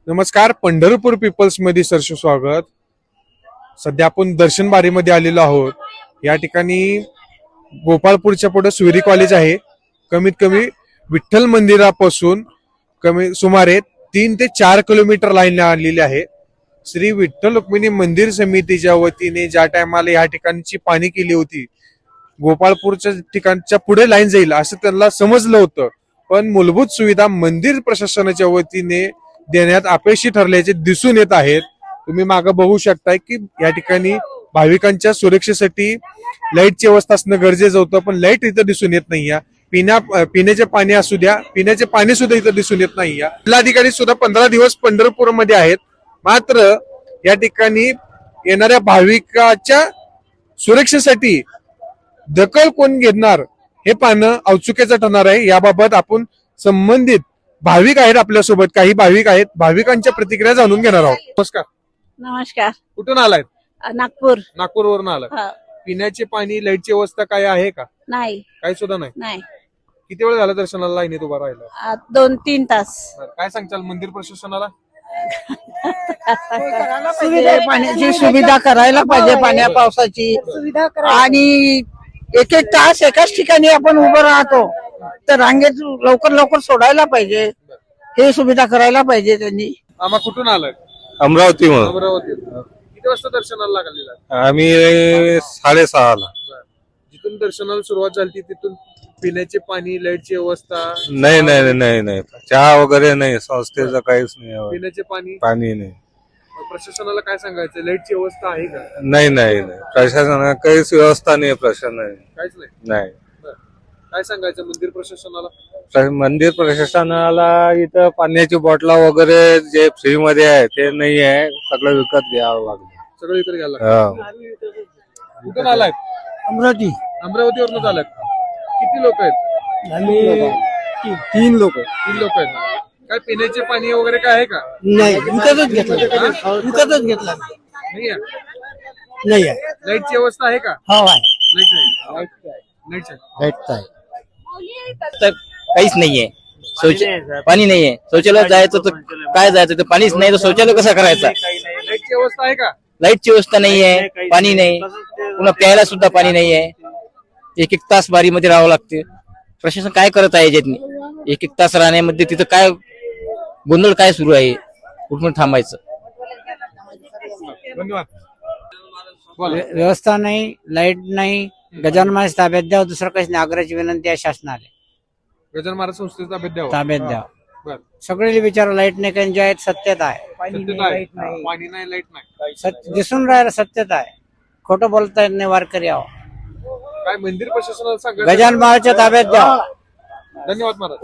नमस्कार. पंढरपूर पीपल्स मध्ये सरसे स्वागत. सध्या आपण दर्शन बारीमध्ये आलेलो आहोत. या ठिकाणी गोपाळपूरच्या पुढे सुविरी कॉलेज आहे. कमीत कमी विठ्ठल मंदिरापासून सुमारे 3 ते 4 किलोमीटर लाईन आलेली आहे. श्री विठ्ठल रुक्मिणी मंदिर समितीच्या वतीने ज्या टायमाला या ठिकाणची पाहणी केली होती, गोपाळपूरच्या ठिकाणच्या पुढे लाईन जाईल असं त्यांना समजलं होतं, पण मूलभूत सुविधा मंदिर प्रशासनाच्या वतीने देण्यात अपयशी ठरल्याचे दिसून येत आहेत. तुम्ही मागे बघू शकताय की या ठिकाणी भाविकांच्या सुरक्षेसाठी लाईटची व्यवस्था असणं गरजेचं होतं, पण लाईट इथं दिसून येत नाहीये. पिण्याचे पाणी असू द्या, पिण्याचे पाणी सुद्धा इथं दिसून येत नाहीये. जिल्हाधिकारी सुद्धा 15 दिवस पंढरपूरमध्ये आहेत, मात्र या ठिकाणी येणाऱ्या भाविकाच्या सुरक्षेसाठी दखल कोण घेणार हे पाहणं औत्सुक्याचं ठरणार आहे. याबाबत आपण संबंधित भाविक आहेत आपल्यासोबत, काही भाविक आहेत, भाविकांच्या प्रतिक्रिया जाणून घेणार आहोत. नमस्कार. नमस्कार. कुठून आलाय? नागपूर. नागपूरवरून आलाय. पिण्याचे पाणी, लाईटची व्यवस्था काय आहे का? नाही. काही सुद्धा नाही. नाही. किती वेळ झाला दर्शनाला लाईनीत उभा राहिला? 2-3 तास. काय सांगताल मंदिर प्रशासनाला? पाण्याची सुविधा करायला पाहिजे, पाण्या पावसाची सुविधा आणि एक तास एकाच ठिकाणी आपण उभं राहतो तर रांगेत लवकर सोडायला पाहिजे. हे सुविधा करायला पाहिजे त्यांनी. आम्हा कुठून आलाय? अमरावती अमरावती. किती वाजता दर्शनाला लागलेला? आम्ही 6:30ला. जिथून दर्शनाला सुरुवात झाली तिथून पिण्याचे पाणी, लाईटची व्यवस्था? नाही चहा वगैरे नाही, संस्थेचं काहीच नाही. पिण्याचे पाणी नाही. प्रशासनाला काय सांगायचं? लाईटची व्यवस्था आहे का? नाही प्रशासनाला काहीच व्यवस्था नाही. प्रशासन काहीच नाही. काय सांगायचं मंदिर प्रशासनाला? मंदिर प्रशासनाला इथं पाण्याची बॉटला वगैरे जे फ्री मध्ये आहे ते नाही आहे, सगळं विकत घ्यावं लागलं. सगळं विकत घ्यायला. कुठून आलाय? अमरावती. अमरावतीवरून आलात. किती लोक आहेत? आम्ही 3 लोक. 3 लोक आहेत. काय पिण्याचे पाणी वगैरे काय आहे का? नाही, विकतच घेतला. नाही आहे. नाही आहे. लाईटची व्यवस्था आहे का? हो आहे. लाईट आहे. तर काहीच नाहीये. पाणी नाहीये. शौचालय जायचं तर काय जायचं, तर पाणीच नाही तर शौचालय कसं करायचं? लाईटची व्यवस्था आहे का? लाईटची व्यवस्था नाहीये, पाणी नाही, पुन्हा प्यायला सुद्धा पाणी नाहीये. 1-1 तास बारीमध्ये राहावं लागते. प्रशासन काय करत आहे याच्यातनी? 1-1 तास राहण्यामध्ये तिथं काय गोंधळ काय सुरू आहे? कुठून थांबायचं? धन्यवाद. व्यवस्था नाही, लाईट नाही. गजानन महाराज ताब्यात द्यावं, दुसरं काहीच नाही. आग्रहाची विनंती आहे शासनाला. गजानन महाराज संस्थेचा ताब्यात द्यावं. बरं. सगळे विचार लाईट नाही काही जे आहेत सत्यता आहे. पाणी नाही, लाईट नाही. दिसून राहिलं सत्यता आहे. खोटं बोलता येत नाही. वारकरी यावं. काय मंदिर प्रशासनाला सांगा. गजानन महाराजच्या ताब्यात द्यावं. धन्यवाद महाराज.